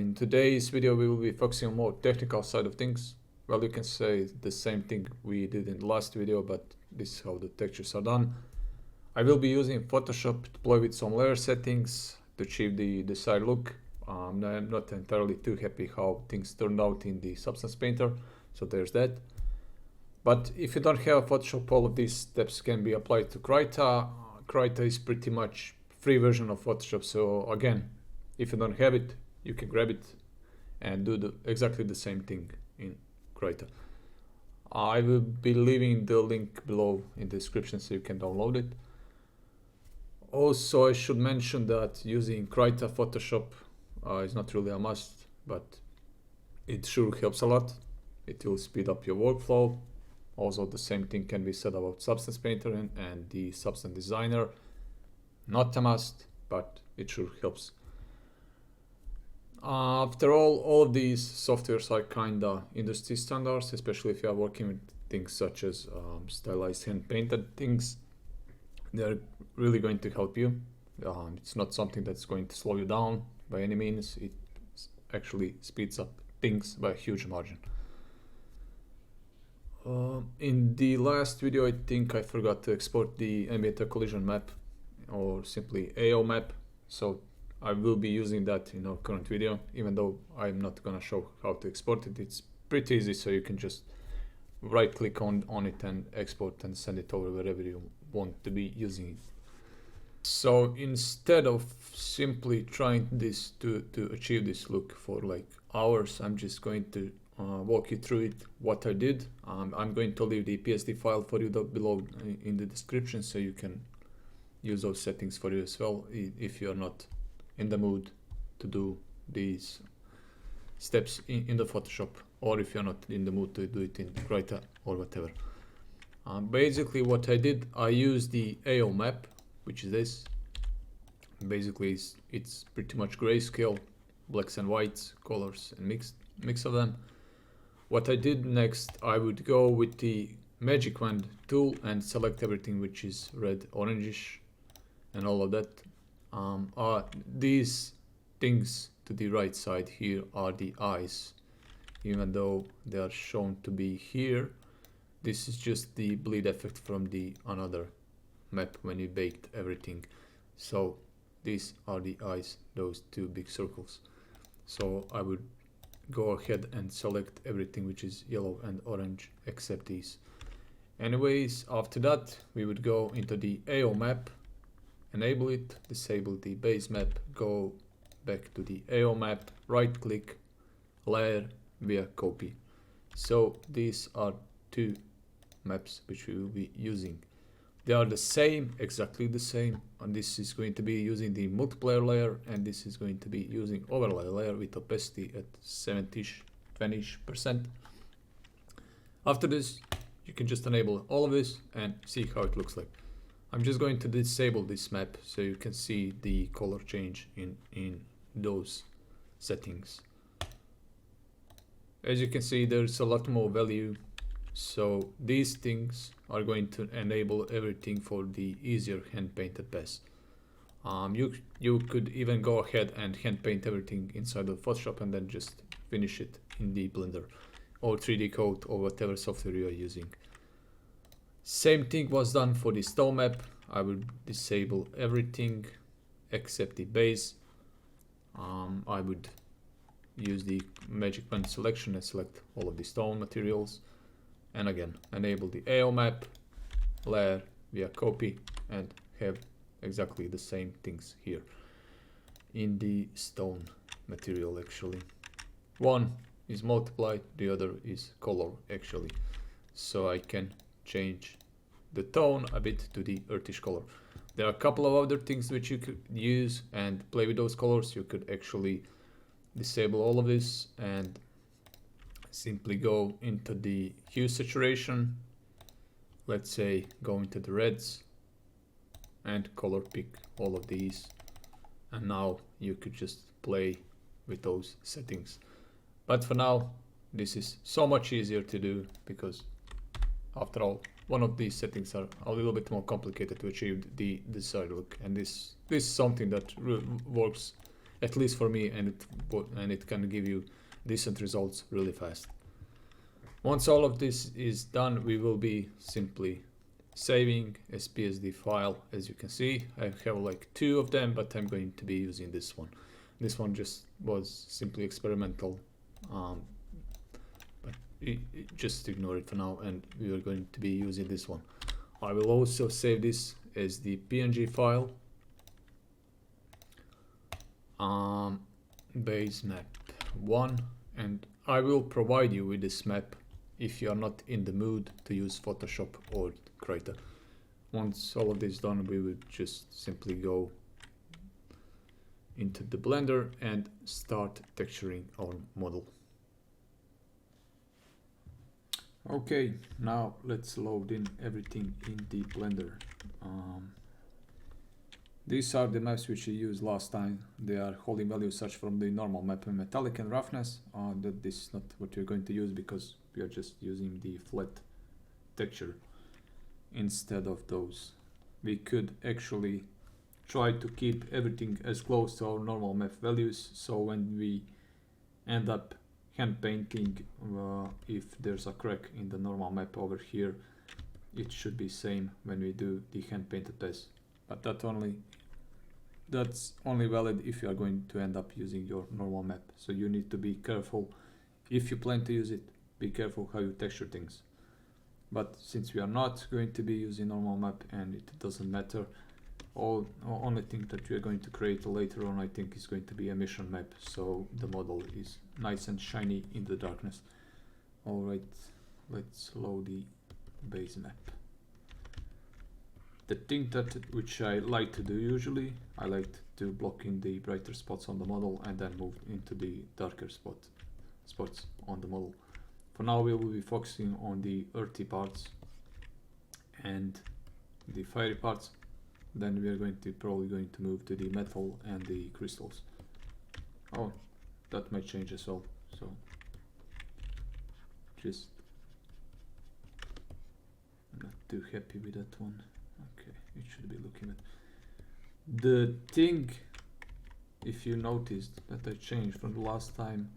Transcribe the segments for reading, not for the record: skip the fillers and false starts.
In today's video we will be focusing on more technical side of things. Well, you can say the same thing we did in the last video, but this is how the textures are done. I will be using Photoshop to play with some layer settings to achieve the desired look. I'm not entirely too happy how things turned out in the Substance Painter, so there's that. But if you don't have Photoshop, all of these steps can be applied to Krita. Krita is pretty much free version of Photoshop, so again, if you don't have it, you can grab it and do exactly the same thing in Krita. I will be leaving the link below in the description so you can download it. Also, I should mention that using Krita Photoshop is not really a must, but it sure helps a lot. It will speed up your workflow. Also, the same thing can be said about Substance Painter and the Substance Designer. Not a must, but it sure helps. After all of these softwares are kinda industry standards, especially if you are working with things such as stylized hand-painted things. They're really going to help you. It's not something that's going to slow you down by any means. It actually speeds up things by a huge margin. In the last video, I think I forgot to export the ambient occlusion map, or simply AO map, so I will be using that in our current video, even though I'm not gonna show how to export it. It's pretty easy, so you can just right click on it and export and send it over wherever you want to be using it. So instead of simply trying this to achieve this look for like hours, I'm just going to walk you through it, what I did. I'm going to leave the PSD file for you below in the description, so you can use those settings for you as well if you're not in the mood to do these steps in the Photoshop, or if you're not in the mood to do it in Krita or whatever. Basically what I did, I used the AO map, which is this. Basically it's pretty much grayscale, blacks and whites, colors and mix of them. What I did next, I would go with the magic wand tool and select everything which is red, orangish and all of that. These things to the right side here are the eyes, even though they are shown to be here. This is just the bleed effect from the another map when you baked everything. So these are the eyes, those two big circles. So I would go ahead and select everything which is yellow and orange except these. Anyways, after that we would go into the AO map, enable it, disable the base map, go back to the AO map, right click, layer via copy. So these are two maps which we will be using. They are the same, exactly the same, and this is going to be using the multiplayer layer, and this is going to be using overlay layer with opacity at 70-ish, 20-ish%. After this, you can just enable all of this and see how it looks like. I'm just going to disable this map so you can see the color change in those settings. As you can see, there's a lot more value, so these things are going to enable everything for the easier hand painted pass. You could even go ahead and hand paint everything inside of Photoshop and then just finish it in the Blender or 3D Code or whatever software you are using. Same thing was done for the stone map. I will disable everything except the base. I would use the magic wand selection and select all of the stone materials, and again enable the AO map, layer via copy, and have exactly the same things here in the stone material. Actually, one is multiplied, the other is color actually, so I can change the tone a bit to the earthish color. There are a couple of other things which you could use and play with those colors. You could actually disable all of this and simply go into the hue saturation. Let's say go into the reds and color pick all of these, and now you could just play with those settings. But for now, this is so much easier to do because after all, one of these settings are a little bit more complicated to achieve the desired look, and this is something that works at least for me, and it can give you decent results really fast. Once all of this is done, we will be simply saving as PSD file. As you can see, I have like 2 of them, but I'm going to be using this one. This one just was simply experimental, but just ignore it for now, and we are going to be using this one. I will also save this as the PNG file, base map 1, and I will provide you with this map if you are not in the mood to use Photoshop or Creator. Once all of this is done, we would just simply go into the Blender and start texturing our model. Okay, now let's load in everything in the Blender. These are the maps which we used last time. They are holding values such from the normal map and metallic and roughness. That this is not what we're going to use because we are just using the flat texture instead of those. We could actually try to keep everything as close to our normal map values, so when we end up hand painting, if there's a crack in the normal map over here, it should be same when we do the hand painted pass. But that's only valid if you are going to end up using your normal map. So you need to be careful. If you plan to use it, be careful how you texture things. But since we are not going to be using normal map and it doesn't matter, only thing that we are going to create later on, I think, is going to be a mission map, so the model is nice and shiny in the darkness. Alright, let's load the base map. The thing which I like to do usually, I like to block in the brighter spots on the model and then move into the darker spots on the model. For now we will be focusing on the earthy parts and the fiery parts. Then we are probably going to move to the metal and the crystals. Oh, that might change as well, so just not too happy with that one. Okay, it should be looking at the thing. If you noticed that I changed from the last time,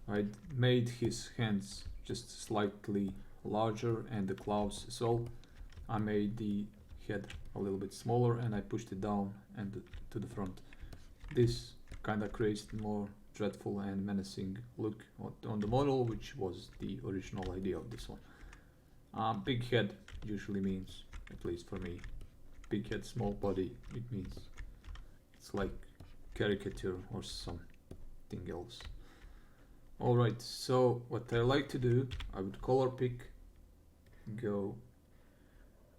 I made his hands just slightly larger and the claws as well. I made the head a little bit smaller and I pushed it down and to the front. This kind of creates more dreadful and menacing look on the model, which was the original idea of this one. Big head usually means, at least for me, big head, small body, it means it's like caricature or something else. Alright, so what I like to do, I would color pick, go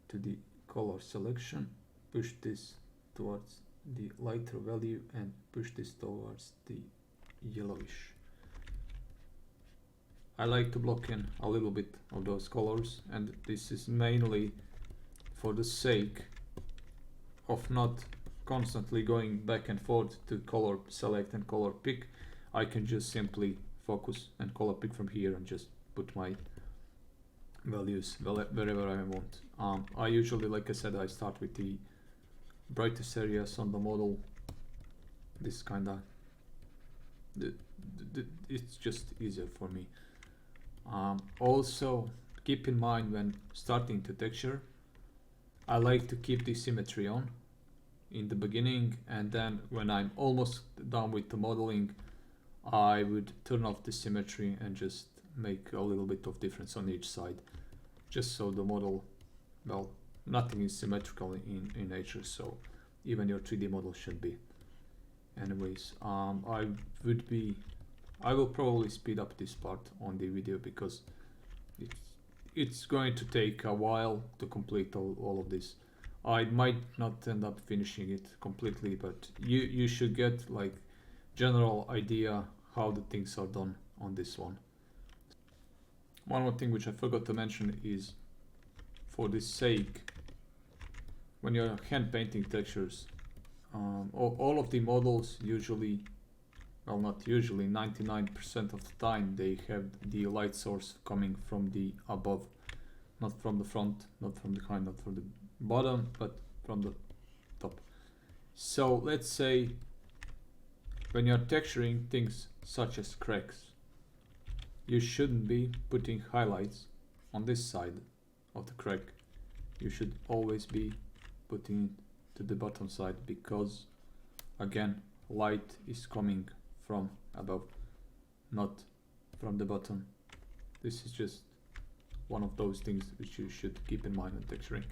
to the color selection, push this towards the lighter value and push this towards the yellowish. I like to block in a little bit of those colors, and this is mainly for the sake of not constantly going back and forth to color select and color pick. I can just simply focus and color pick from here and just put my values wherever I want. I usually, like I said, I start with the brightest areas on the model. This kinda, it's just easier for me. Also keep in mind when starting to texture, I like to keep the symmetry on in the beginning, and then when I'm almost done with the modeling, I would turn off the symmetry and just make a little bit of difference on each side, just so the model, well, nothing is symmetrical in nature, so even your 3D model should be. Anyways, I will probably speed up this part on the video because it's going to take a while to complete all of this. I might not end up finishing it completely, but you should get like general idea how the things are done on this one. One more thing which I forgot to mention is, for this sake, when you're hand painting textures, all of the models usually, well, not usually, 99% of the time they have the light source coming from the above, not from the front, not from behind, not from the bottom, but from the top. So let's say when you're texturing things such as cracks, you shouldn't be putting highlights on this side of the crack. You should always be putting it to the bottom side, because again, light is coming from above, not from the bottom. This is just one of those things which you should keep in mind when texturing.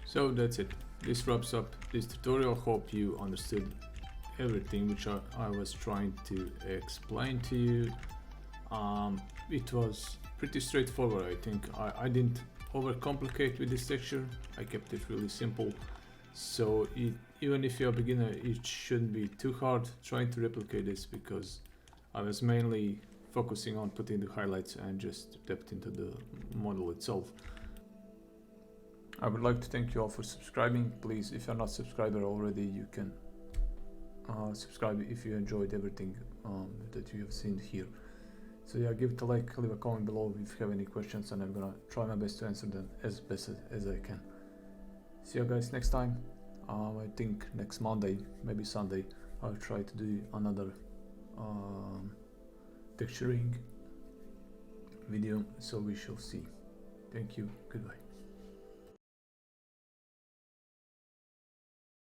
So that's it. This wraps up this tutorial. Hope you understood everything which I was trying to explain to you. It was pretty straightforward. I think I didn't overcomplicate with this texture. I kept it really simple. So even if you're a beginner, it shouldn't be too hard trying to replicate this, because I was mainly focusing on putting the highlights and just depth into the model itself. I would like to thank you all for subscribing. Please, if you're not a subscriber already, you can subscribe if you enjoyed everything that you have seen here. So yeah, give it a like, leave a comment below if you have any questions, and I'm gonna try my best to answer them as best as I can. See you guys next time. I think next Monday, maybe Sunday, I'll try to do another texturing video, so we shall see. Thank you, goodbye.